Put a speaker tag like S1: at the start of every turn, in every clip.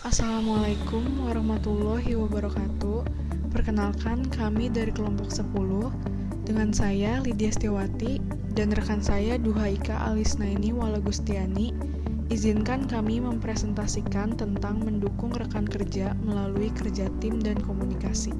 S1: Assalamualaikum warahmatullahi wabarakatuh. Perkenalkan, kami dari kelompok 10 dengan saya Lydia Setiawati dan rekan saya Duhaika Alisnaini Walagustiani. Izinkan kami mempresentasikan tentang mendukung rekan kerja melalui kerja tim dan komunikasi.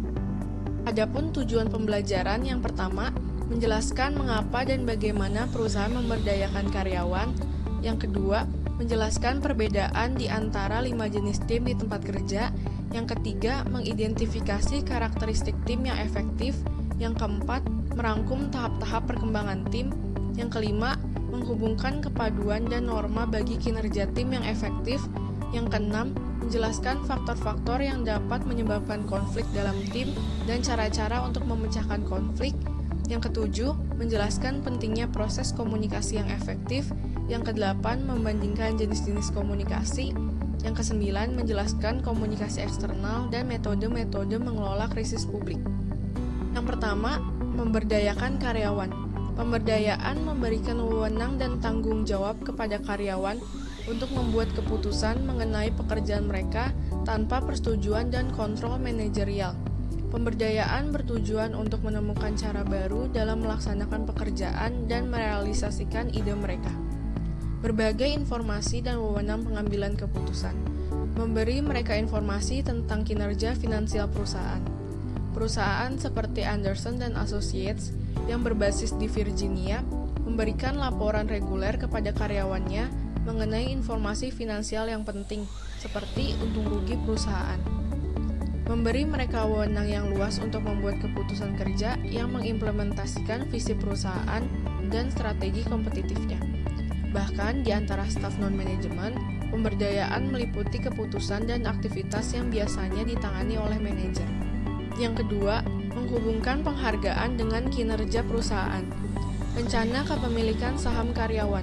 S1: Adapun tujuan pembelajaran yang pertama, menjelaskan mengapa dan bagaimana perusahaan memberdayakan karyawan. Yang kedua, menjelaskan perbedaan di antara 5 jenis tim di tempat kerja. Yang ketiga, mengidentifikasi karakteristik tim yang efektif. Yang keempat, merangkum tahap-tahap perkembangan tim. Yang kelima, menghubungkan kepaduan dan norma bagi kinerja tim yang efektif. Yang keenam, menjelaskan faktor-faktor yang dapat menyebabkan konflik dalam tim dan cara-cara untuk memecahkan konflik. Yang ketujuh, menjelaskan pentingnya proses komunikasi yang efektif. Yang kedelapan, membandingkan jenis-jenis komunikasi. Yang kesembilan, menjelaskan komunikasi eksternal dan metode-metode mengelola krisis publik. Yang pertama, memberdayakan karyawan. Pemberdayaan memberikan wewenang dan tanggung jawab kepada karyawan untuk membuat keputusan mengenai pekerjaan mereka tanpa persetujuan dan kontrol manajerial. Pemberdayaan bertujuan untuk menemukan cara baru dalam melaksanakan pekerjaan dan merealisasikan ide mereka. Berbagai informasi dan wewenang pengambilan keputusan. Memberi mereka informasi tentang kinerja finansial perusahaan. Perusahaan seperti Anderson dan Associates yang berbasis di Virginia memberikan laporan reguler kepada karyawannya mengenai informasi finansial yang penting, seperti untung rugi perusahaan. Memberi mereka wewenang yang luas untuk membuat keputusan kerja yang mengimplementasikan visi perusahaan dan strategi kompetitifnya. Bahkan di antara staf non-manajemen, pemberdayaan meliputi keputusan dan aktivitas yang biasanya ditangani oleh manajer. Yang kedua, menghubungkan penghargaan dengan kinerja perusahaan. Rencana kepemilikan saham karyawan.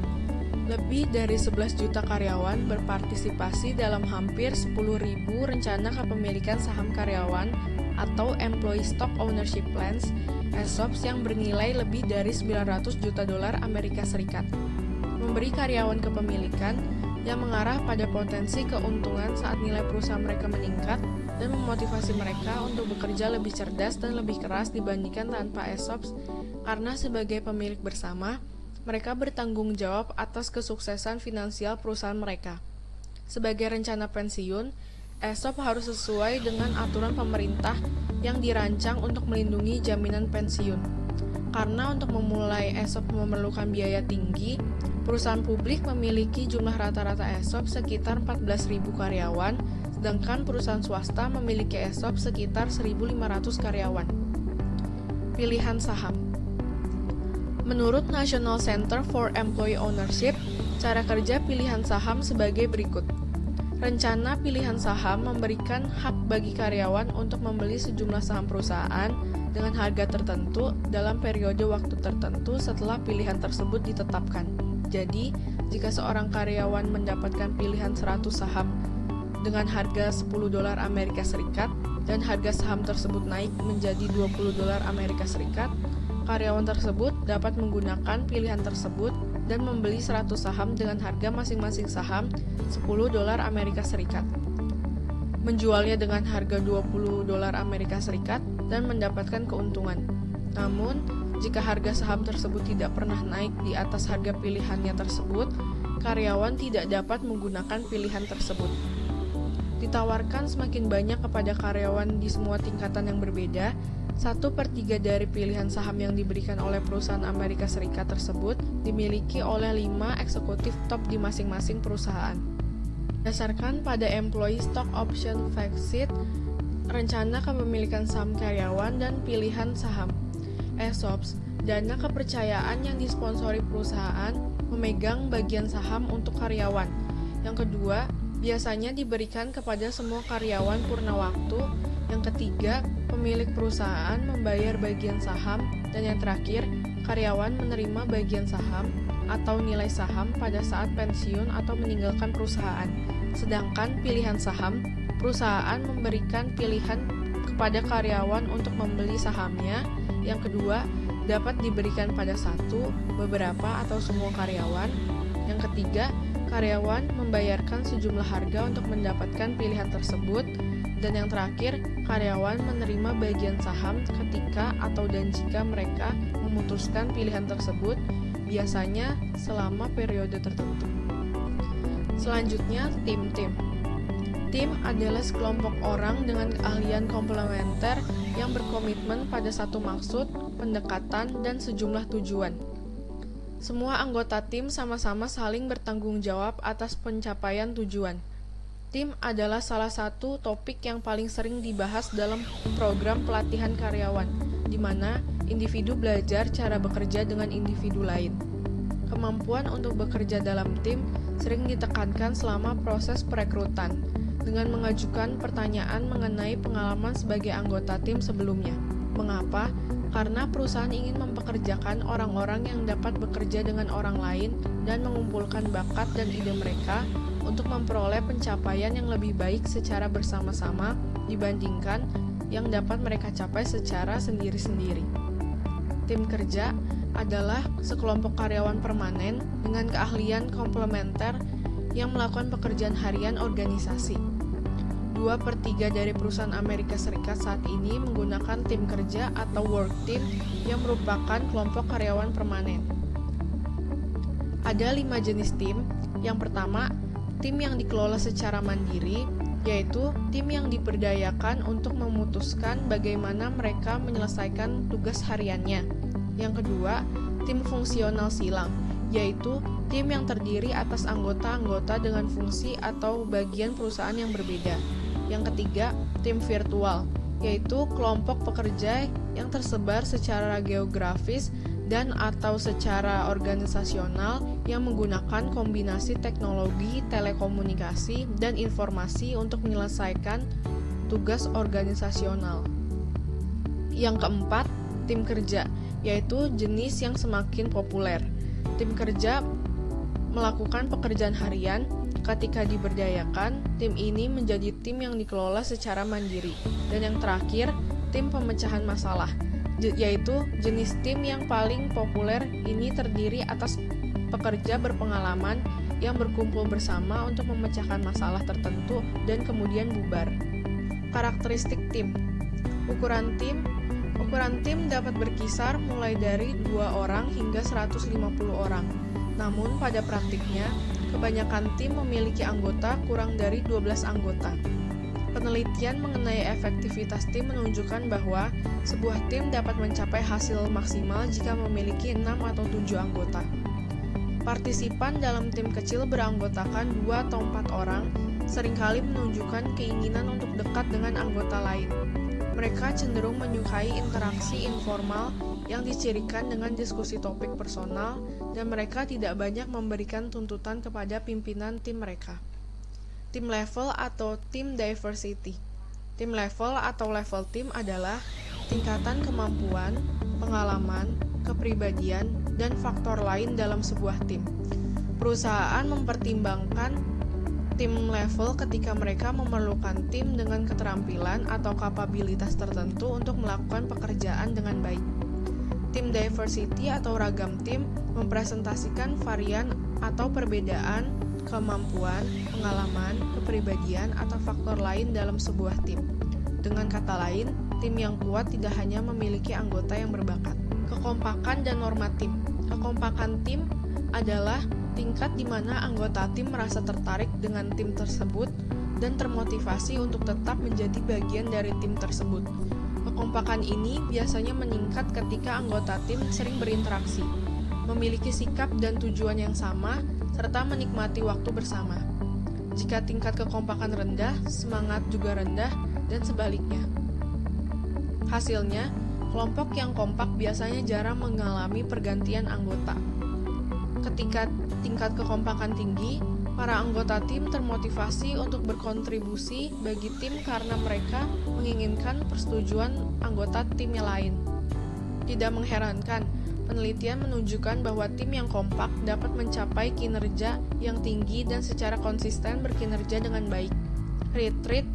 S1: Lebih dari 11 juta karyawan berpartisipasi dalam hampir 10.000 rencana kepemilikan saham karyawan atau Employee Stock Ownership Plans, ESOPs yang bernilai lebih dari 900 juta dolar Amerika Serikat. Memberi karyawan kepemilikan yang mengarah pada potensi keuntungan saat nilai perusahaan mereka meningkat dan memotivasi mereka untuk bekerja lebih cerdas dan lebih keras dibandingkan tanpa ESOPs karena sebagai pemilik bersama, mereka bertanggung jawab atas kesuksesan finansial perusahaan mereka. Sebagai rencana pensiun, ESOP harus sesuai dengan aturan pemerintah yang dirancang untuk melindungi jaminan pensiun. Karena untuk memulai ESOP memerlukan biaya tinggi, perusahaan publik memiliki jumlah rata-rata ESOP sekitar 14.000 karyawan, sedangkan perusahaan swasta memiliki ESOP sekitar 1.500 karyawan. Pilihan saham. Menurut National Center for Employee Ownership, cara kerja pilihan saham sebagai berikut. Rencana pilihan saham memberikan hak bagi karyawan untuk membeli sejumlah saham perusahaan dengan harga tertentu dalam periode waktu tertentu setelah pilihan tersebut ditetapkan. Jadi, jika seorang karyawan mendapatkan pilihan 100 saham dengan harga 10 dolar Amerika Serikat dan harga saham tersebut naik menjadi 20 dolar Amerika Serikat, karyawan tersebut dapat menggunakan pilihan tersebut dan membeli 100 saham dengan harga masing-masing saham 10 dolar Amerika Serikat. Menjualnya dengan harga 20 dolar Amerika Serikat dan mendapatkan keuntungan. Namun, jika harga saham tersebut tidak pernah naik di atas harga pilihannya tersebut, karyawan tidak dapat menggunakan pilihan tersebut. Ditawarkan semakin banyak kepada karyawan di semua tingkatan yang berbeda, 1/3 dari pilihan saham yang diberikan oleh perusahaan Amerika Serikat tersebut dimiliki oleh 5 eksekutif top di masing-masing perusahaan. Berdasarkan pada Employee Stock Option Fact Sheet, rencana kepemilikan saham karyawan dan pilihan saham. ESOPs, dana kepercayaan yang disponsori perusahaan, memegang bagian saham untuk karyawan. Yang kedua, biasanya diberikan kepada semua karyawan purna waktu. Yang ketiga, pemilik perusahaan membayar bagian saham. Dan yang terakhir, karyawan menerima bagian saham atau nilai saham pada saat pensiun atau meninggalkan perusahaan. Sedangkan pilihan saham, perusahaan memberikan pilihan kepada karyawan untuk membeli sahamnya. Yang kedua, dapat diberikan pada satu, beberapa, atau semua karyawan. Yang ketiga, karyawan membayarkan sejumlah harga untuk mendapatkan pilihan tersebut, dan yang terakhir, karyawan menerima bagian saham ketika atau dan jika mereka memutuskan pilihan tersebut, biasanya selama periode tertentu. Selanjutnya, tim-tim. Tim adalah sekelompok orang dengan keahlian komplementer yang berkomitmen pada satu maksud, pendekatan, dan sejumlah tujuan. Semua anggota tim sama-sama saling bertanggung jawab atas pencapaian tujuan. Tim adalah salah satu topik yang paling sering dibahas dalam program pelatihan karyawan, di mana individu belajar cara bekerja dengan individu lain. Kemampuan untuk bekerja dalam tim sering ditekankan selama proses perekrutan, dengan mengajukan pertanyaan mengenai pengalaman sebagai anggota tim sebelumnya. Mengapa? Karena perusahaan ingin mempekerjakan orang-orang yang dapat bekerja dengan orang lain dan mengumpulkan bakat dan ide mereka untuk memperoleh pencapaian yang lebih baik secara bersama-sama dibandingkan yang dapat mereka capai secara sendiri-sendiri. Tim kerja adalah sekelompok karyawan permanen dengan keahlian komplementer yang melakukan pekerjaan harian organisasi. 2/3 dari perusahaan Amerika Serikat saat ini menggunakan tim kerja atau work team yang merupakan kelompok karyawan permanen. Ada 5 jenis tim. Yang pertama, tim yang dikelola secara mandiri, yaitu tim yang diberdayakan untuk memutuskan bagaimana mereka menyelesaikan tugas hariannya. Yang kedua, tim fungsional silang, yaitu tim yang terdiri atas anggota-anggota dengan fungsi atau bagian perusahaan yang berbeda. Yang ketiga, tim virtual, yaitu kelompok pekerja yang tersebar secara geografis dan atau secara organisasional yang menggunakan kombinasi teknologi, telekomunikasi, dan informasi untuk menyelesaikan tugas organisasional. Yang keempat, tim kerja, yaitu jenis yang semakin populer. Tim kerja melakukan pekerjaan harian. Ketika diberdayakan, tim ini menjadi tim yang dikelola secara mandiri. Dan yang terakhir, tim pemecahan masalah, yaitu jenis tim yang paling populer ini terdiri atas pekerja berpengalaman yang berkumpul bersama untuk memecahkan masalah tertentu dan kemudian bubar. Karakteristik tim. Ukuran tim dapat berkisar mulai dari 2 orang hingga 150 orang. Namun pada praktiknya, kebanyakan tim memiliki anggota kurang dari 12 anggota. Penelitian mengenai efektivitas tim menunjukkan bahwa sebuah tim dapat mencapai hasil maksimal jika memiliki 6 atau 7 anggota. Partisipan dalam tim kecil beranggotakan 2 atau 4 orang seringkali menunjukkan keinginan untuk dekat dengan anggota lain. Mereka cenderung menyukai interaksi informal yang dicirikan dengan diskusi topik personal, dan mereka tidak banyak memberikan tuntutan kepada pimpinan tim mereka. Tim level atau tim diversity. Tim level atau level tim adalah tingkatan kemampuan, pengalaman, kepribadian, dan faktor lain dalam sebuah tim. Perusahaan mempertimbangkan tim level ketika mereka memerlukan tim dengan keterampilan atau kapabilitas tertentu untuk melakukan pekerjaan dengan baik. Tim diversity atau ragam tim mempresentasikan varian atau perbedaan kemampuan, pengalaman, kepribadian, atau faktor lain dalam sebuah tim. Dengan kata lain, tim yang kuat tidak hanya memiliki anggota yang berbakat. Kekompakan dan norma tim. Kekompakan tim adalah tingkat di mana anggota tim merasa tertarik dengan tim tersebut dan termotivasi untuk tetap menjadi bagian dari tim tersebut. Kekompakan ini biasanya meningkat ketika anggota tim sering berinteraksi, memiliki sikap dan tujuan yang sama, serta menikmati waktu bersama. Jika tingkat kekompakan rendah, semangat juga rendah, dan sebaliknya. Hasilnya, kelompok yang kompak biasanya jarang mengalami pergantian anggota. Ketika tingkat kekompakan tinggi, para anggota tim termotivasi untuk berkontribusi bagi tim karena mereka menginginkan persetujuan anggota tim yang lain. Tidak mengherankan, penelitian menunjukkan bahwa tim yang kompak dapat mencapai kinerja yang tinggi dan secara konsisten berkinerja dengan baik. Retreat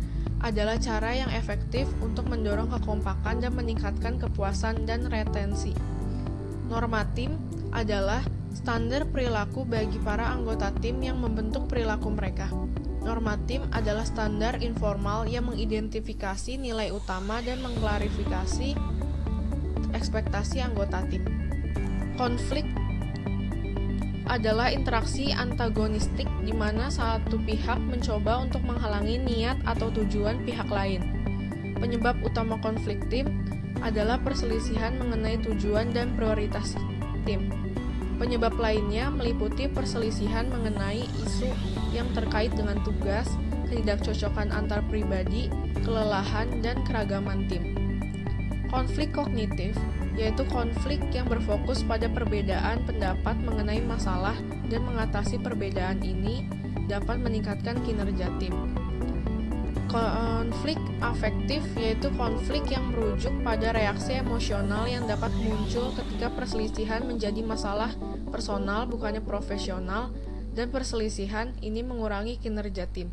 S1: adalah cara yang efektif untuk mendorong kekompakan dan meningkatkan kepuasan dan retensi. Norma tim adalah Standar perilaku bagi para anggota tim yang membentuk perilaku mereka. Norma tim adalah standar informal yang mengidentifikasi nilai utama dan mengklarifikasi ekspektasi anggota tim. Konflik adalah interaksi antagonistik di mana satu pihak mencoba untuk menghalangi niat atau tujuan pihak lain. Penyebab utama konflik tim adalah perselisihan mengenai tujuan dan prioritas tim. Penyebab lainnya meliputi perselisihan mengenai isu yang terkait dengan tugas, ketidakcocokan antar pribadi, kelelahan, dan keragaman tim. Konflik kognitif yaitu konflik yang berfokus pada perbedaan pendapat mengenai masalah dan mengatasi perbedaan ini dapat meningkatkan kinerja tim. Konflik afektif yaitu konflik yang merujuk pada reaksi emosional yang dapat muncul ketika perselisihan menjadi masalah personal bukannya profesional, dan perselisihan ini mengurangi kinerja tim.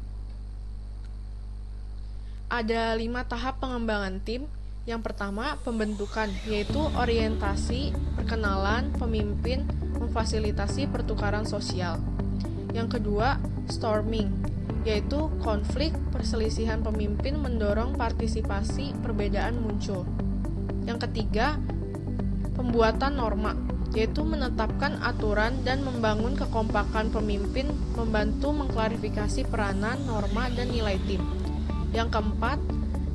S1: Ada 5 tahap pengembangan tim. Yang pertama, pembentukan, yaitu orientasi, perkenalan, pemimpin, memfasilitasi pertukaran sosial. Yang kedua, storming, yaitu konflik, perselisihan pemimpin mendorong partisipasi, perbedaan muncul. Yang ketiga, pembuatan norma, yaitu menetapkan aturan dan membangun kekompakan pemimpin, membantu mengklarifikasi peranan, norma, dan nilai tim. Yang keempat,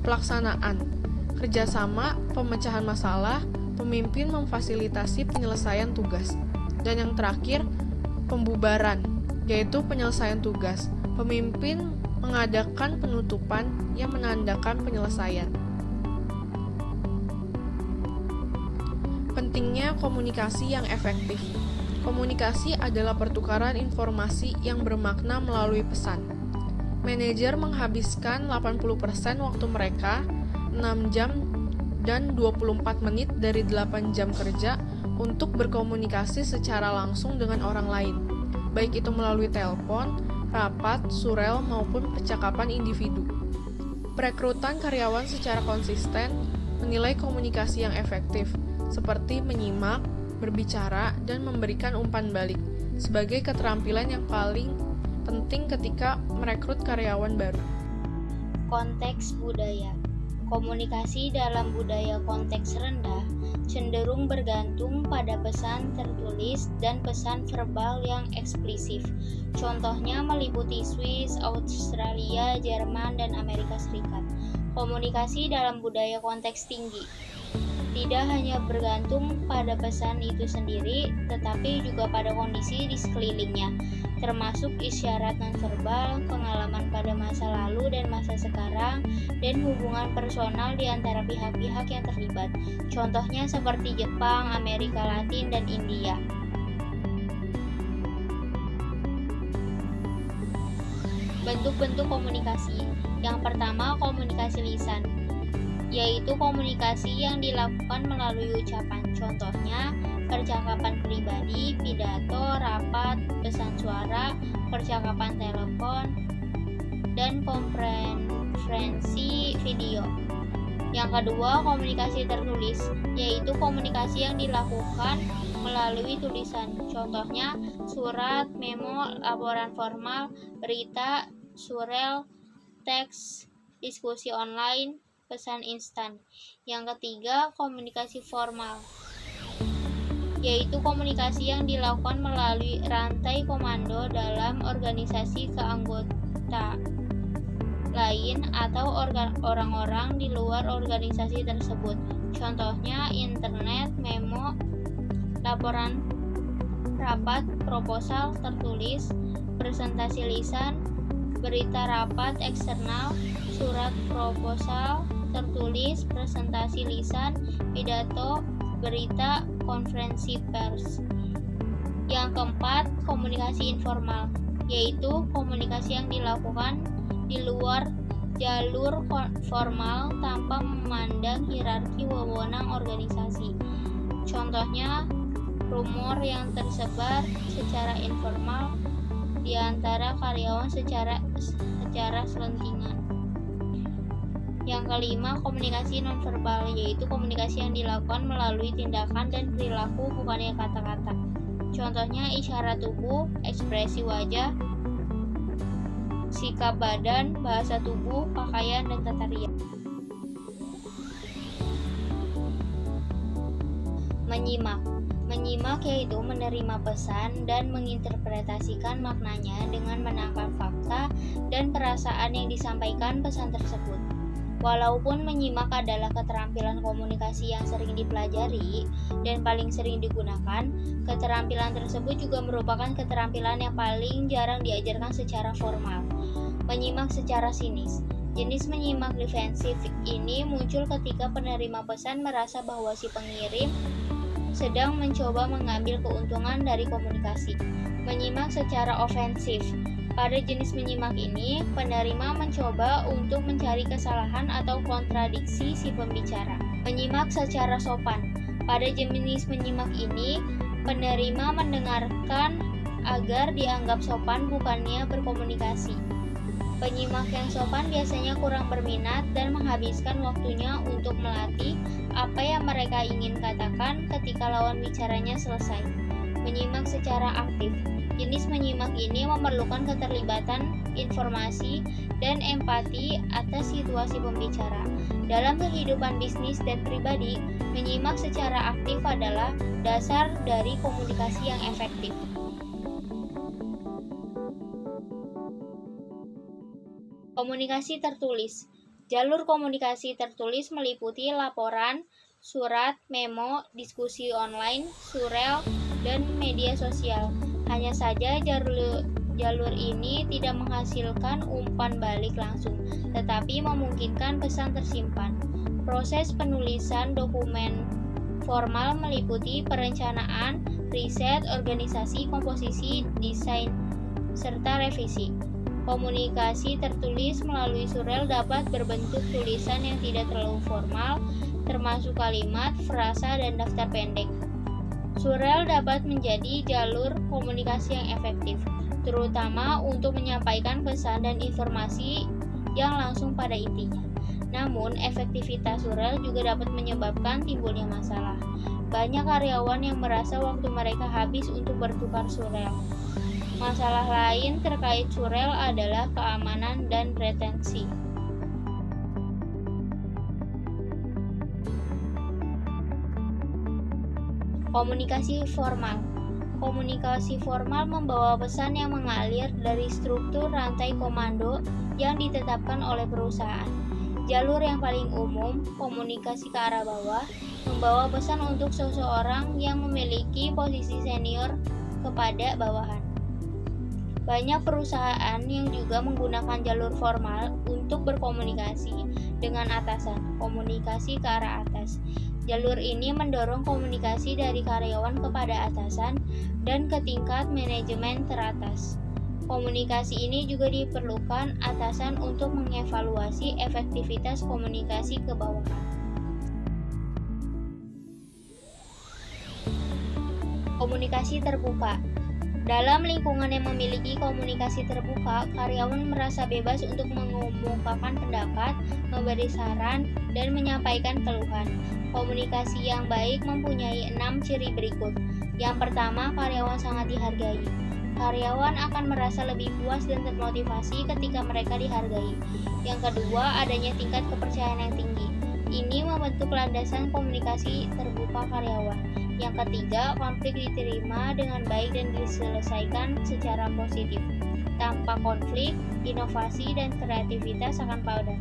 S1: pelaksanaan, kerjasama, pemecahan masalah, pemimpin memfasilitasi penyelesaian tugas. Dan yang terakhir, pembubaran, yaitu penyelesaian tugas. Pemimpin mengadakan penutupan yang menandakan penyelesaian. Pentingnya komunikasi yang efektif. Komunikasi adalah pertukaran informasi yang bermakna melalui pesan. Manajer menghabiskan 80% waktu mereka, 6 jam dan 24 menit dari 8 jam kerja untuk berkomunikasi secara langsung dengan orang lain, baik itu melalui telepon, rapat, surel, maupun percakapan individu. Perekrutan karyawan secara konsisten menilai komunikasi yang efektif, seperti menyimak, berbicara, dan memberikan umpan balik, sebagai keterampilan yang paling penting ketika merekrut karyawan baru.
S2: Konteks budaya. Komunikasi dalam budaya konteks rendah cenderung bergantung pada pesan tertulis dan pesan verbal yang eksplisit. Contohnya meliputi Swiss, Australia, Jerman, dan Amerika Serikat. Komunikasi dalam budaya konteks tinggi tidak hanya bergantung pada pesan itu sendiri, tetapi juga pada kondisi di sekelilingnya, termasuk isyarat nonverbal, pengalaman pada masa lalu dan masa sekarang, dan hubungan personal di antara pihak-pihak yang terlibat. Contohnya seperti Jepang, Amerika Latin, dan India. Bentuk-bentuk komunikasi. Yang pertama, komunikasi lisan, yaitu komunikasi yang dilakukan melalui ucapan. Contohnya, percakapan pribadi, pidato, rapat, pesan suara, percakapan telepon, dan konferensi video. Yang kedua, komunikasi tertulis, yaitu komunikasi yang dilakukan melalui tulisan. Contohnya, surat, memo, laporan formal, berita, surel, teks, diskusi online, pesan instan. Yang ketiga, komunikasi formal, yaitu komunikasi yang dilakukan melalui rantai komando dalam organisasi ke anggota lain atau orang-orang di luar organisasi tersebut. Contohnya internet, memo, laporan rapat, proposal tertulis, presentasi lisan, berita rapat eksternal, surat proposal tertulis, presentasi lisan, pidato, berita, konferensi pers. Yang keempat, komunikasi informal, yaitu komunikasi yang dilakukan di luar jalur formal tanpa memandang hierarki wewenang organisasi. Contohnya, rumor yang tersebar secara informal di antara karyawan secara selentingan. Yang kelima, komunikasi nonverbal, yaitu komunikasi yang dilakukan melalui tindakan dan perilaku bukannya kata-kata. Contohnya isyarat tubuh, ekspresi wajah, sikap badan, bahasa tubuh, pakaian, dan tata rias. Menyimak yaitu menerima pesan dan menginterpretasikan maknanya dengan menangkap fakta dan perasaan yang disampaikan pesan tersebut. Walaupun menyimak adalah keterampilan komunikasi yang sering dipelajari dan paling sering digunakan, keterampilan tersebut juga merupakan keterampilan yang paling jarang diajarkan secara formal. Menyimak secara sinis. Jenis menyimak defensif ini muncul ketika penerima pesan merasa bahwa si pengirim sedang mencoba mengambil keuntungan dari komunikasi. Menyimak secara ofensif. Pada jenis menyimak ini, penerima mencoba untuk mencari kesalahan atau kontradiksi si pembicara. Menyimak secara sopan. Pada jenis menyimak ini, penerima mendengarkan agar dianggap sopan, bukannya berkomunikasi. Penyimak yang sopan biasanya kurang berminat dan menghabiskan waktunya untuk melatih apa yang mereka ingin katakan ketika lawan bicaranya selesai. Menyimak secara aktif. Jenis menyimak ini memerlukan keterlibatan informasi dan empati atas situasi pembicara. Dalam kehidupan bisnis dan pribadi, menyimak secara aktif adalah dasar dari komunikasi yang efektif. Komunikasi tertulis. Jalur komunikasi tertulis meliputi laporan, surat, memo, diskusi online, surel, dan media sosial. Hanya saja jalur ini tidak menghasilkan umpan balik langsung, tetapi memungkinkan pesan tersimpan. Proses penulisan dokumen formal meliputi perencanaan, riset, organisasi, komposisi, desain, serta revisi. Komunikasi tertulis melalui surel dapat berbentuk tulisan yang tidak terlalu formal, termasuk kalimat, frasa, dan daftar pendek. Surel dapat menjadi jalur komunikasi yang efektif, terutama untuk menyampaikan pesan dan informasi yang langsung pada intinya. Namun, efektivitas surel juga dapat menyebabkan timbulnya masalah. Banyak karyawan yang merasa waktu mereka habis untuk bertukar surel. Masalah lain terkait surel adalah keamanan dan retensi. Komunikasi formal. Komunikasi formal membawa pesan yang mengalir dari struktur rantai komando yang ditetapkan oleh perusahaan. Jalur yang paling umum, komunikasi ke arah bawah, membawa pesan untuk seseorang yang memiliki posisi senior kepada bawahan. Banyak perusahaan yang juga menggunakan jalur formal untuk berkomunikasi dengan atasan, komunikasi ke arah atas. Jalur ini mendorong komunikasi dari karyawan kepada atasan dan ke tingkat manajemen teratas. Komunikasi ini juga diperlukan atasan untuk mengevaluasi efektivitas komunikasi ke bawahan. Komunikasi terbuka. Dalam lingkungan yang memiliki komunikasi terbuka, karyawan merasa bebas untuk mengumumkakan pendapat, memberi saran, dan menyampaikan keluhan. Komunikasi yang baik mempunyai 6 ciri berikut. Yang pertama, karyawan sangat dihargai. Karyawan akan merasa lebih puas dan termotivasi ketika mereka dihargai. Yang kedua, adanya tingkat kepercayaan yang tinggi. Ini membentuk landasan komunikasi terbuka karyawan. Yang ketiga, konflik diterima dengan baik dan diselesaikan secara positif. Tanpa konflik, inovasi dan kreativitas akan padam.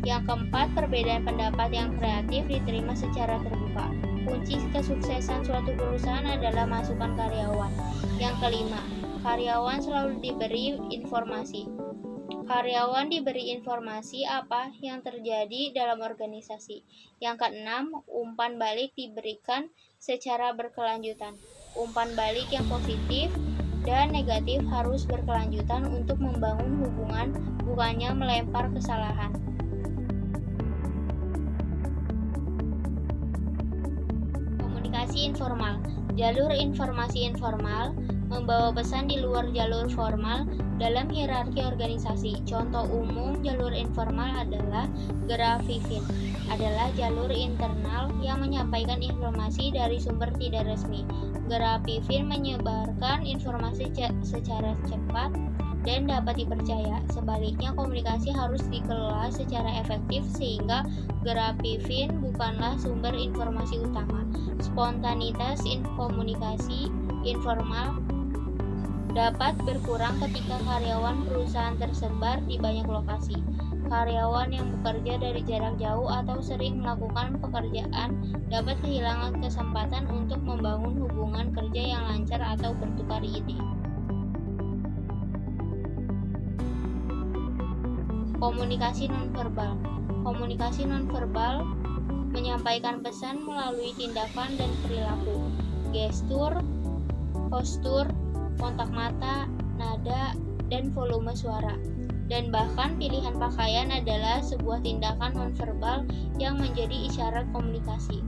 S2: Yang keempat, perbedaan pendapat yang kreatif diterima secara terbuka. Kunci kesuksesan suatu perusahaan adalah masukan karyawan. Yang kelima, karyawan selalu diberi informasi. Karyawan diberi informasi apa yang terjadi dalam organisasi. Yang keenam, umpan balik diberikan secara berkelanjutan. Umpan balik yang positif dan negatif harus berkelanjutan untuk membangun hubungan, bukannya melempar kesalahan. Komunikasi informal. Jalur informasi informal membawa pesan di luar jalur formal dalam hierarki organisasi. Contoh umum jalur informal adalah grafivin, adalah jalur internal yang menyampaikan informasi dari sumber tidak resmi. Grafivin menyebarkan informasi secara cepat dan dapat dipercaya. Sebaliknya, komunikasi harus dikelola secara efektif sehingga grafivin bukanlah sumber informasi utama. Spontanitas komunikasi informal dapat berkurang ketika karyawan perusahaan tersebar di banyak lokasi. Karyawan yang bekerja dari jarak jauh atau sering melakukan pekerjaan dapat kehilangan kesempatan untuk membangun hubungan kerja yang lancar atau bertukar ide. Komunikasi nonverbal. Komunikasi nonverbal menyampaikan pesan melalui tindakan dan perilaku, gestur, postur, kontak mata, nada, dan volume suara. Dan bahkan pilihan pakaian adalah sebuah tindakan nonverbal yang menjadi isyarat komunikasi.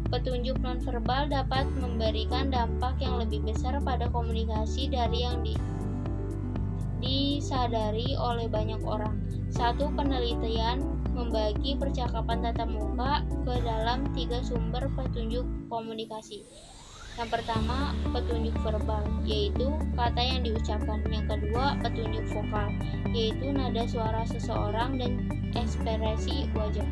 S2: Petunjuk nonverbal dapat memberikan dampak yang lebih besar pada komunikasi dari yang disadari oleh banyak orang. Satu penelitian membagi percakapan tatap muka ke dalam 3 sumber petunjuk komunikasi. Yang pertama, petunjuk verbal, yaitu kata yang diucapkan. Yang kedua, petunjuk vokal, yaitu nada suara seseorang dan ekspresi wajah.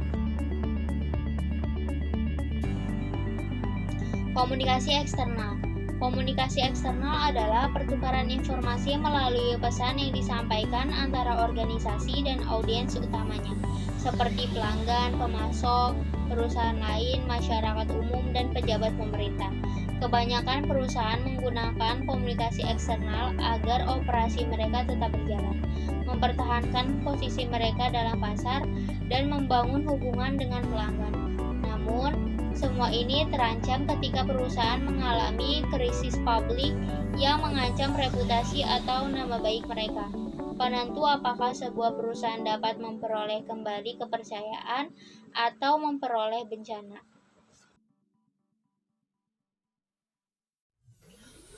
S2: Komunikasi eksternal. Komunikasi eksternal adalah pertukaran informasi melalui pesan yang disampaikan antara organisasi dan audiens utamanya, seperti pelanggan, pemasok, perusahaan lain, masyarakat umum, dan pejabat pemerintah. Kebanyakan perusahaan menggunakan komunikasi eksternal agar operasi mereka tetap berjalan, mempertahankan posisi mereka dalam pasar, dan membangun hubungan dengan pelanggan. Namun, semua ini terancam ketika perusahaan mengalami krisis publik yang mengancam reputasi atau nama baik mereka. Penentu apakah sebuah perusahaan dapat memperoleh kembali kepercayaan atau memperoleh bencana.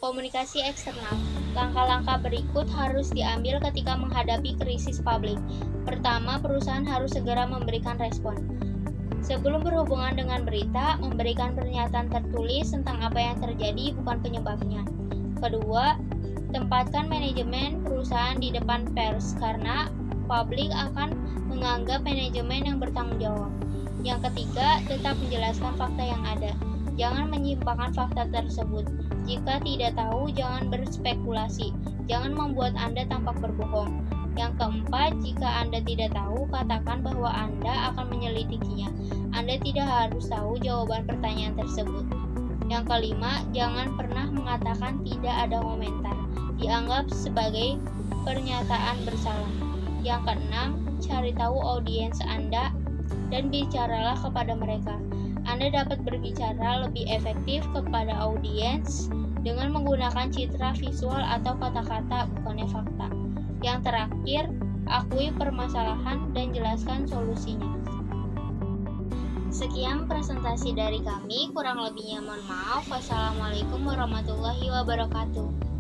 S2: Komunikasi eksternal. Langkah-langkah berikut harus diambil ketika menghadapi krisis publik. Pertama, perusahaan harus segera memberikan respon. Sebelum berhubungan dengan berita, memberikan pernyataan tertulis tentang apa yang terjadi, bukan penyebabnya. Kedua, tempatkan manajemen perusahaan di depan pers karena publik akan menganggap manajemen yang bertanggung jawab. Yang ketiga, tetap menjelaskan fakta yang ada. Jangan menyimpangkan fakta tersebut. Jika tidak tahu, jangan berspekulasi. Jangan membuat Anda tampak berbohong. Yang keempat, jika Anda tidak tahu, katakan bahwa Anda akan menyelidikinya. Anda tidak harus tahu jawaban pertanyaan tersebut. Yang kelima, jangan pernah mengatakan tidak ada komentar. Dianggap sebagai pernyataan bersalah. Yang keenam, cari tahu audiens Anda dan bicaralah kepada mereka. Anda dapat berbicara lebih efektif kepada audiens dengan menggunakan citra visual atau kata-kata, bukannya fakta. Yang terakhir, akui permasalahan dan jelaskan solusinya. Sekian presentasi dari kami, kurang lebihnya mohon maaf. Wassalamualaikum warahmatullahi wabarakatuh.